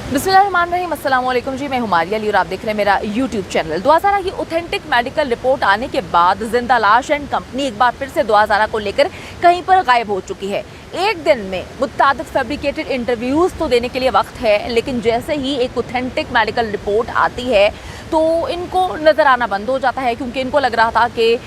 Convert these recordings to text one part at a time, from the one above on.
बिस्मिल्लाहिर्रहमानिर्रहीम, अस्सलाम वालेकुम जी। मैं हुमारिया अली और आप देख रहे हैं मेरा यूट्यूब चैनल। 2000 की ऑथेंटिक मेडिकल रिपोर्ट आने के बाद जिंदा लाश एंड कंपनी एक बार फिर से 2000 को लेकर कहीं पर गायब हो चुकी है। एक दिन में मुतादिद फैब्रिकेटेड इंटरव्यूज़ तो देने के लिए वक्त है, लेकिन जैसे ही एक ऑथेंटिक मेडिकल रिपोर्ट आती है तो इनको नज़र आना बंद हो जाता है, क्योंकि इनको लग रहा था कि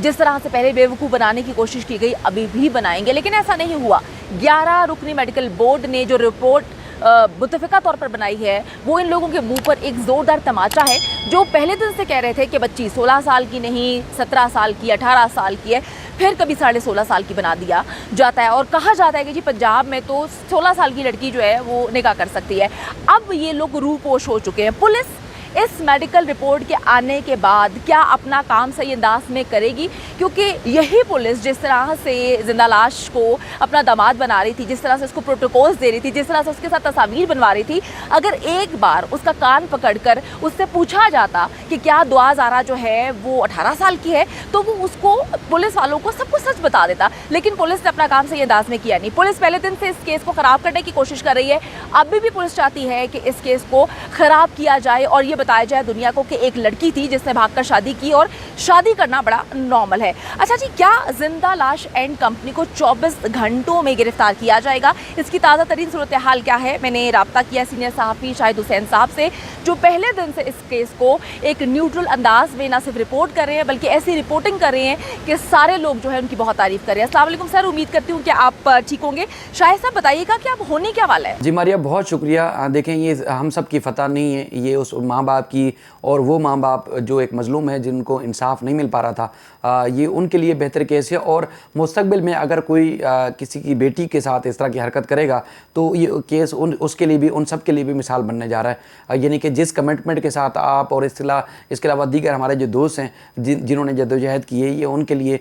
जिस तरह से पहले बेवकूफ़ बनाने की कोशिश की गई अभी भी बनाएंगे, लेकिन ऐसा नहीं हुआ। 11 रुकनी मेडिकल बोर्ड ने जो रिपोर्ट मुतफ़िका तौर पर बनाई है वो इन लोगों के मुंह पर एक ज़ोरदार तमाचा है। जो पहले दिन से कह रहे थे कि बच्ची 16 साल की नहीं, 17 साल की, 18 साल की है, फिर कभी 16.5 साल की बना दिया जाता है और कहा जाता है कि जी पंजाब में तो 16 साल की लड़की जो है वो निकाह कर सकती है। अब ये लोग रूपोश हो चुके हैं। पुलिस इस मेडिकल रिपोर्ट के आने के बाद क्या अपना काम सही अंदाज में करेगी? क्योंकि यही पुलिस जिस तरह से जिंदा लाश को अपना दामाद बना रही थी, जिस तरह से उसको प्रोटोकॉल्स दे रही थी, जिस तरह से उसके साथ तस्वीर बनवा रही थी, अगर एक बार उसका कान पकड़कर उससे पूछा जाता कि क्या दुआ ज़ारा जो है वो 18 साल की है, तो वो उसको पुलिस वालों को सब कुछ सच बता देता। लेकिन पुलिस ने अपना काम सही अंदाज में किया नहीं। पुलिस पहले दिन से इस केस को ख़राब करने की कोशिश कर रही है। अभी भी पुलिस चाहती है कि इस केस को ख़राब किया जाए और ये बताया जाए दुनिया को कि एक लड़की थी जिसने भागकर शादी की और शादी करना बड़ा नॉर्मल है। अच्छा जी, क्या जिंदा लाश एंड कंपनी को 24 घंटों में गिरफ्तार किया जाएगा? इसकी ताज़ा तरीन सूरत हाल क्या है? मैंने रब्ता किया सीनियर सहाफ़ी शाहिद हुसैन साहब से, जो पहले दिन से इस केस को एक न्यूट्रल अंदाज में ना सिर्फ रिपोर्ट कर रहे हैं बल्कि ऐसी रिपोर्टिंग कर रहे हैं कि सारे लोग जो है उनकी बहुत तारीफ कर रहे हैं। अस्सलाम वालेकुम सर, उम्मीद करती हूँ कि आप ठीक होंगे। शाहिद साहब बताइएगा कि अब होने क्या वाला है? जी मारिया, बहुत शुक्रिया। देखें, ये हम सब की फ़तह नहीं है, ये उस माँ बाप की और वो माँ बाप जो एक मज़लूम है जिनको इंसाफ नहीं मिल पा रहा था, ये उनके लिए बेहतर केस है। और मुस्तक़बिल में अगर कोई किसी की बेटी के साथ इस तरह की हरकत करेगा तो ये केस उसके लिए भी, उन सब के लिए भी मिसाल बनने जा रहा है। यानी कि जिस कमिटमेंट के साथ आप और इसके अलावा दीगर हमारे जो दोस्त हैं जिन्होंने जद्दोजहद की है, ये उनके लिए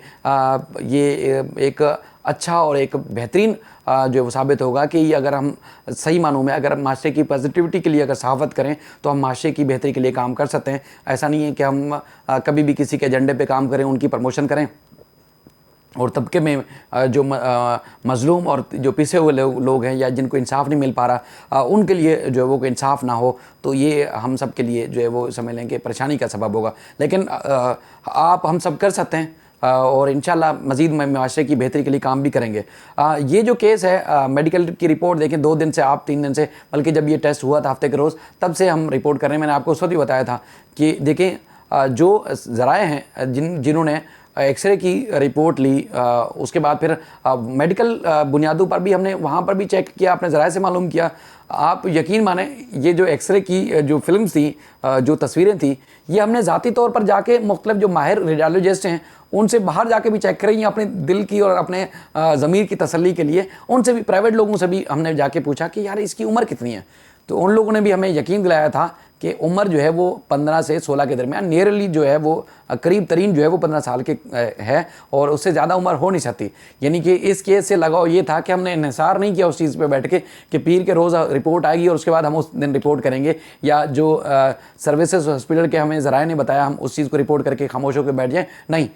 ये एक अच्छा और एक बेहतरीन जो वो साबित होगा कि ये अगर हम सही मानों में अगर माशरे की पॉजिटिविटी के लिए अगर सहाफ़त करें तो हम माशरे की बेहतरी के लिए काम कर सकते हैं। ऐसा नहीं है कि हम कभी भी किसी के एजेंडे पे काम करें, उनकी प्रमोशन करें और तबके में जो मज़लूम और जो पिसे हुए लोग हैं या जिनको इंसाफ नहीं मिल पा रहा, उनके लिए जो है वो इंसाफ ना हो, तो ये हम सब के लिए जो है वो समझ लें कि परेशानी का सबब होगा। लेकिन आप हम सब कर सकते हैं और इंशाल्लाह मज़ीद माशरे की बेहतरी के लिए काम भी करेंगे। ये जो केस है, मेडिकल की रिपोर्ट देखें, 2 दिन से, आप 3 दिन से, बल्कि जब ये टेस्ट हुआ था हफ्ते के रोज़, तब से हम रिपोर्ट कर रहे हैं। मैंने आपको उस वक्त भी बताया था कि देखें, जो ज़राए हैं जिन्होंने एक्सरे की रिपोर्ट ली, उसके बाद फिर मेडिकल बुनियादों पर भी हमने वहाँ पर भी चेक किया, अपने ज़राए से मालूम किया। आप यकीन माने, ये जो एक्सरे की जो फिल्म थी, जो तस्वीरें थी, ये हमने ज़ाती तौर पर जाके मुख्तलिफ जो माहिर रेडियोलॉजिस्ट हैं उनसे बाहर जाके भी चेक करें, अपने दिल की और अपने ज़मीर की तसल्ली के लिए उनसे भी, प्राइवेट लोगों से भी हमने जाके पूछा कि यार इसकी उम्र कितनी है। तो उन लोगों ने भी हमें यकीन दिलाया था कि उम्र जो है वो 15 से 16 के दरमियान, नियरली जो है वो करीब तरीन जो है वो 15 साल के है और उससे ज़्यादा उम्र हो नहीं सकती। यानी कि इस केस से लगाव ये था कि हमने इन्हिसार नहीं किया उस चीज़ पे बैठ के कि पीर के रोज़ रिपोर्ट आएगी और उसके बाद हम उस दिन रिपोर्ट करेंगे, या जो सर्विसेज हॉस्पिटल के हमें ज़राए ने बताया हम उस चीज़ को रिपोर्ट करके खामोश होकर बैठ जाएँ। नहीं,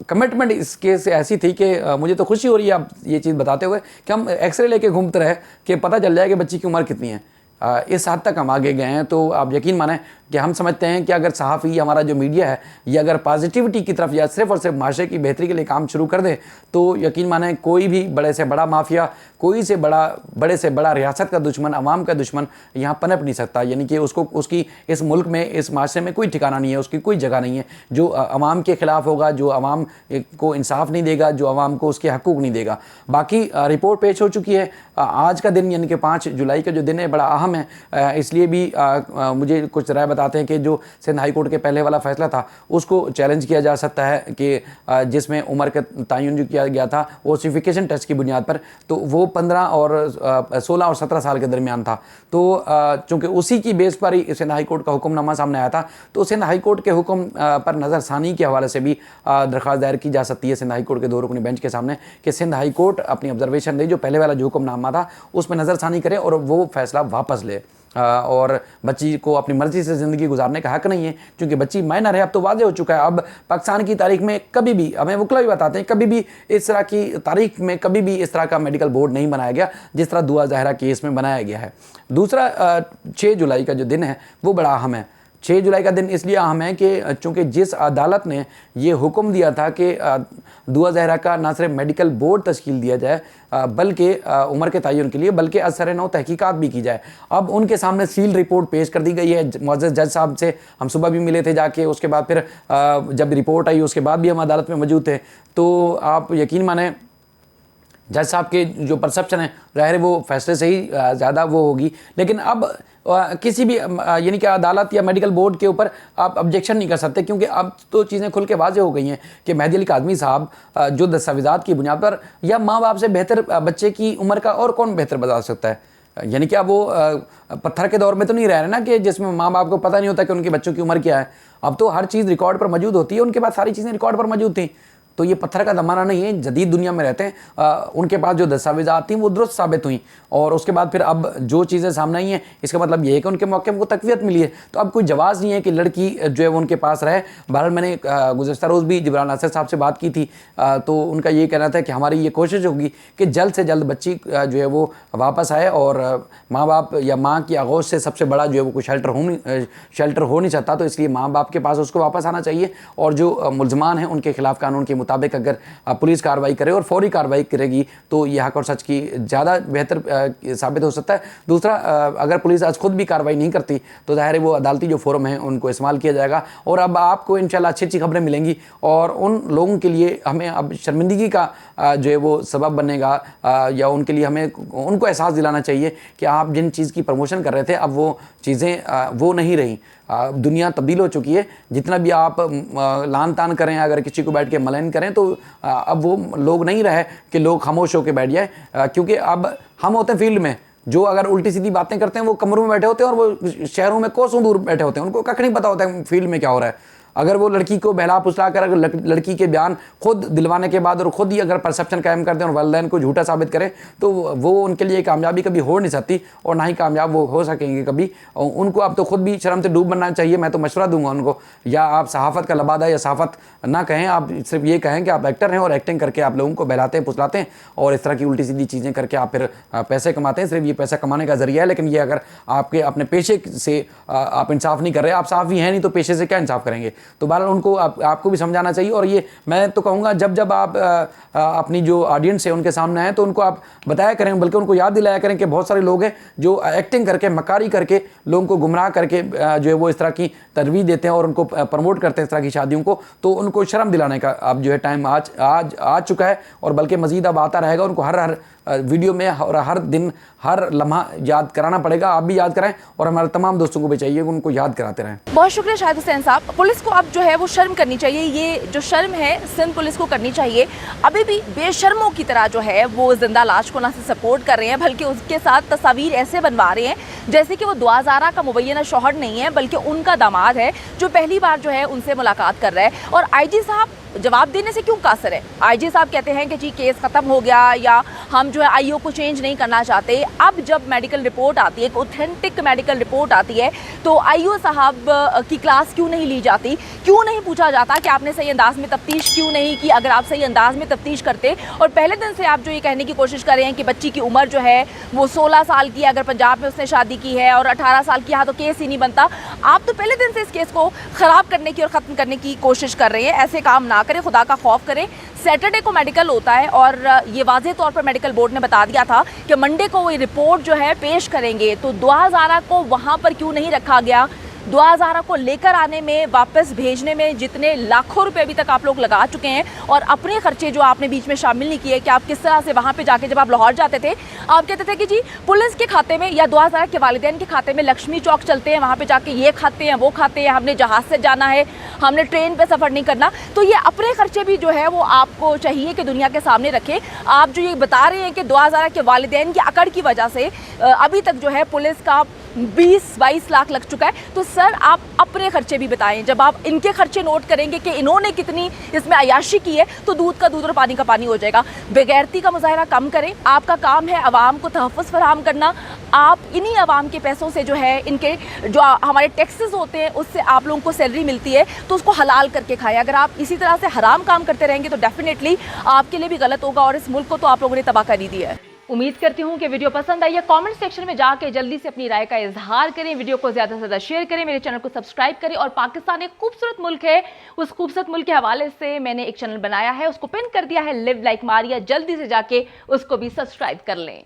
कमिटमेंट इस केस से ऐसी थी कि मुझे तो खुशी हो रही है आप ये चीज़ बताते हुए कि हम एक्सरे लेके घूमते रहे कि पता चल जाए कि बच्ची की उम्र कितनी है। इस हद तक हम आगे गए हैं। तो आप यकीन माने कि हम समझते हैं कि अगर सहाफ़ी, हमारा जो मीडिया है, ये अगर पॉजिटिविटी की तरफ या सिर्फ़ और सिर्फ माशरे की बेहतरी के लिए काम शुरू कर दे तो यकीन माने कोई भी बड़े से बड़ा माफिया, बड़े से बड़ा रियासत का दुश्मन, अवाम का दुश्मन यहाँ पनप नहीं सकता। यानी कि उसकी इस मुल्क में, इस माशरे में कोई ठिकाना नहीं है, उसकी कोई जगह नहीं है। जो अवाम के ख़िलाफ़ होगा, जो अवाम को इंसाफ नहीं देगा, जो अवाम को उसके हकूक़ नहीं देगा। बाकी रिपोर्ट पेश हो चुकी है। आज का दिन यानी कि 5 जुलाई का जो दिन है बड़ा अहम है, इसलिए भी मुझे कुछ राय बताते हैं कि जो सिंध हाई कोर्ट के पहले वाला फैसला था उसको चैलेंज किया जा सकता है कि जिसमें उम्र का तयन जो किया गया था वो सर्टिफिकेशन टेस्ट की बुनियाद पर, तो वो 16 और 17 साल के दरमियान था। तो चूँकि उसी की बेस पर ही सिंध हाई कोर्ट का हुक्मनामा सामने आया था, तो सिंध हाई कोर्ट के हुक्म पर नज़रसानी के हवाले से भी दरख्वास्त दायर की जा सकती है सिंध हाई कोर्ट के 2 रुकनी बेंच के सामने कि सिंध हाई कोर्ट अपनी ऑब्जर्वेशन दे, जो पहले वाला जो हुक्मनामा था उसमें नज़रसानी करे और वो फैसला वापस ले। और बच्ची को अपनी मर्जी से ज़िंदगी गुजारने का हक नहीं है, क्योंकि बच्ची माइनर है। अब तो वाज़ेह हो चुका है। अब पाकिस्तान की तारीख में कभी भी, हमें वकला भी बताते हैं, कभी भी इस तरह की तारीख में कभी भी इस तरह का मेडिकल बोर्ड नहीं बनाया गया जिस तरह दुआ ज़हरा केस में बनाया गया है। दूसरा, 6 जुलाई का जो दिन है वो बड़ा अहम है। 6 जुलाई का दिन इसलिए अहम है कि चूँकि जिस अदालत ने ये हुक्म दिया था कि दुआ ज़हरा का ना सिर्फ मेडिकल बोर्ड तश्कील दिया जाए बल्कि उम्र के तयन के लिए बल्कि असर नौ तहकीकात भी की जाए, अब उनके सामने सील रिपोर्ट पेश कर दी गई है। मुअज़्ज़ज़ जज साहब से हम सुबह भी मिले थे जाके, उसके बाद फिर जब रिपोर्ट आई उसके बाद भी हम अदालत में मौजूद थे। तो आप यकीन माने जज साहब के जो परसेप्शन है ज़ाहिर है वो फैसले से ही ज़्यादा वो होगी, लेकिन अब किसी भी यानी कि अदालत या मेडिकल बोर्ड के ऊपर आप ऑब्जेक्शन नहीं कर सकते, क्योंकि अब तो चीज़ें खुल के वाज़ेह हो गई हैं कि मेहदी अली काज़मी साहब जो दस्तावेज़ात की बुनियाद पर, या माँ बाप से बेहतर बच्चे की उम्र का और कौन बेहतर बता सकता है। यानी कि अब वो पत्थर के दौर में तो नहीं रह रहे ना कि जिसमें माँ बाप को पता नहीं होता कि उनके बच्चों की उम्र क्या है। अब तो हर चीज़ रिकॉर्ड पर मौजूद होती है, उनके पास सारी चीज़ें रिकॉर्ड पर मौजूद थी। तो ये पत्थर का ज़माना नहीं है, जदीद दुनिया में रहते हैं। उनके पास जो दस्तावेज़ात थी वो दुरुस्त साबित हुई, और उसके बाद फिर अब जो चीज़ें सामने आई हैं इसका मतलब ये है कि उनके मौके को तक़वियत मिली है। तो अब कोई जवाज़ नहीं है कि लड़की जो है वो उनके पास रहे। बहरहाल मैंने गुज़श्ता रोज़ भी जिब्रान नासिर साहब से बात की थी, तो उनका ये कहना था कि हमारी ये कोशिश होगी कि जल्द से जल्द बच्ची जो है वो वापस आए, और माँ बाप या माँ की आगोश से सबसे बड़ा जो है वो कोई शेल्टर हो नहीं सकता। तो इसलिए माँ बाप के पास उसको वापस आना चाहिए, और जो मुल्ज़मान हैं उनके खिलाफ़ कानून के मुताबिक अगर पुलिस कार्रवाई करे और फौरी कार्रवाई करेगी तो यह हक और सच की ज़्यादा बेहतर साबित हो सकता है। दूसरा, अगर पुलिस आज खुद भी कार्रवाई नहीं करती तो ज़ाहिर है वो अदालती जो फोरम है उनको इस्तेमाल किया जाएगा, और अब आपको इंशाल्लाह अच्छी अच्छी खबरें मिलेंगी, और उन लोगों के लिए हमें अब शर्मिंदगी का जो है वो सबब बनेगा, या उनके लिए हमें उनको एहसास दिलाना चाहिए कि आप जिन चीज़ की प्रमोशन कर रहे थे अब वो चीज़ें वो नहीं रही। दुनिया तब्दील हो चुकी है। जितना भी आप लान तान करें, अगर किसी को बैठ के मलैन करें, तो अब वो लोग नहीं रहे कि लोग खामोश होकर बैठ जाए, क्योंकि अब हम होते हैं फील्ड में, जो अगर उल्टी सीधी बातें करते हैं वो कमरों में बैठे होते हैं, और वो शहरों में कोसों दूर बैठे होते हैं, उनको कख नहीं पता होता है फील्ड में क्या हो रहा है। अगर वो लड़की को बहला फुसला कर, अगर लड़की के बयान खुद दिलवाने के बाद और ख़ुद ही अगर परसेप्शन कायम कर दें और वालिदैन को झूठा साबित करें, तो वो उनके लिए कामयाबी कभी हो नहीं सकती, और ना ही कामयाब वो हो सकेंगे कभी। उनको अब तो खुद भी शर्म से डूब बनना चाहिए। मैं तो मशवरा दूंगा उनको, या आप सहाफ़त का लबादा या सहाफ़त ना कहें, आप सिर्फ ये कहें कि आप एक्टर हैं और एक्टिंग करके आप लोगों को बहलाते हैं फुसलाते हैं और इस तरह की उल्टी सीधी चीज़ें करके आप फिर पैसे कमाते हैं। सिर्फ ये पैसा कमाने का ज़रिया है, लेकिन ये अगर आपके अपने पेशे से आप इंसाफ नहीं कर रहे, आप साफ़ी हैं नहीं तो पेशे से क्या इंसाफ करेंगे। तो बहरहाल उनको आपको भी समझाना चाहिए, और ये मैं तो कहूँगा जब आप अपनी जो ऑडियंस है उनके सामने आए तो उनको आप बताया करें, बल्कि उनको याद दिलाया करें कि बहुत सारे लोग हैं जो एक्टिंग करके, मकारी करके लोगों को गुमराह करके जो है वो इस तरह की तरवीज देते हैं और उनको प्रमोट करते हैं इस तरह की शादियों को। तो उनको शर्म दिलाने का अब जो है टाइम आज आ चुका है, और बल्कि मज़ीद अब आता रहेगा। उनको हर वीडियो में और हर दिन हर लम्हा याद कराना पड़ेगा। आप भी याद कराएं, और हमारे तमाम दोस्तों को भी चाहिए कि उनको याद कराते रहें। बहुत शुक्रिया शाहिद हुसैन साहब। पुलिस को अब जो है वो शर्म करनी चाहिए, ये जो शर्म है सिंध पुलिस को करनी चाहिए। अभी भी बेशर्मों की तरह जो है वो जिंदा लाश को ना से सपोर्ट कर रहे हैं, बल्कि उसके साथ तस्वीर ऐसे बनवा रहे हैं जैसे कि वो दुआ ज़हरा का मुबैना शौहर नहीं है, बल्कि उनका दामाद है जो पहली बार जो है उनसे मुलाकात कर रहा है। और आईजी साहब जवाब देने से क्यों कासर है? आईजी साहब कहते हैं कि जी केस ख़त्म हो गया, या हम जो है आईओ को चेंज नहीं करना चाहते। अब जब मेडिकल रिपोर्ट आती है, एक ऑथेंटिक मेडिकल रिपोर्ट आती है, तो आईओ साहब की क्लास क्यों नहीं ली जाती? क्यों नहीं पूछा जाता कि आपने सही अंदाज में तफ्तीश क्यों नहीं की? अगर आप सही अंदाज में तफ्तीश करते, और पहले दिन से आप जो ये कहने की कोशिश कर रहे हैं कि बच्ची की उम्र जो है वो 16 साल की है, अगर पंजाब में उसने शादी की है, और 18 साल की, यहाँ तो केस ही नहीं बनता। आप तो पहले दिन से इस केस को ख़राब करने की और ख़त्म करने की कोशिश कर रहे हैं। ऐसे काम ना करें, खुदा का खौफ करें। सैटरडे को मेडिकल होता है, और ये वाज़ेह तौर पर मेडिकल बोर्ड ने बता दिया था कि मंडे को वो रिपोर्ट जो है पेश करेंगे। तो दुआ ज़हरा को वहाँ पर क्यों नहीं रखा गया? दुआ ज़हरा को लेकर आने में, वापस भेजने में जितने लाखों रुपए अभी तक आप लोग लगा चुके हैं, और अपने खर्चे जो आपने बीच में शामिल नहीं किए, कि आप किस तरह से वहाँ पे जाके, जब आप लाहौर जाते थे आप कहते थे कि जी पुलिस के खाते में या दुआ ज़हरा के वालिदैन के खाते में लक्ष्मी चौक चलते हैं, वहाँ पे जाके ये खाते हैं वो खाते हैं, हमने जहाज़ से जाना है, हमने ट्रेन पे सफ़र नहीं करना। तो ये अपने खर्चे भी जो है वो आपको चाहिए कि दुनिया के सामने रखें। आप जो ये बता रहे हैं कि दुआ ज़हरा के वालिदैन की अकड़ की वजह से अभी तक जो है पुलिस का 20-22 लाख लग चुका है, तो सर आप अपने खर्चे भी बताएं। जब आप इनके खर्चे नोट करेंगे कि इन्होंने कितनी इसमें अयाशी की है, तो दूध का दूध और पानी का पानी हो जाएगा। बेगैरती का मुजाहरा कम करें। आपका काम है आवाम को तहफ़्फ़ुज़ फराहम करना, आप इन्हीं आवाम के पैसों से जो है, इनके जो हमारे टैक्सेस होते हैं उससे आप लोगों को सैलरी मिलती है, तो उसको हलाल करके खाएं। अगर आप इसी तरह से हराम काम करते रहेंगे तो डेफिनेटली आपके लिए भी गलत होगा और इस मुल्क को तो आप लोगों ने तबाह कर ही दिया है। उम्मीद करती हूँ कि वीडियो पसंद आई है। कमेंट सेक्शन में जाके जल्दी से अपनी राय का इजहार करें, वीडियो को ज़्यादा से ज़्यादा शेयर करें, मेरे चैनल को सब्सक्राइब करें। और पाकिस्तान एक खूबसूरत मुल्क है, उस खूबसूरत मुल्क के हवाले से मैंने एक चैनल बनाया है, उसको पिन कर दिया है, लिव लाइक मारिया, जल्दी से जाके उसको भी सब्सक्राइब कर लें।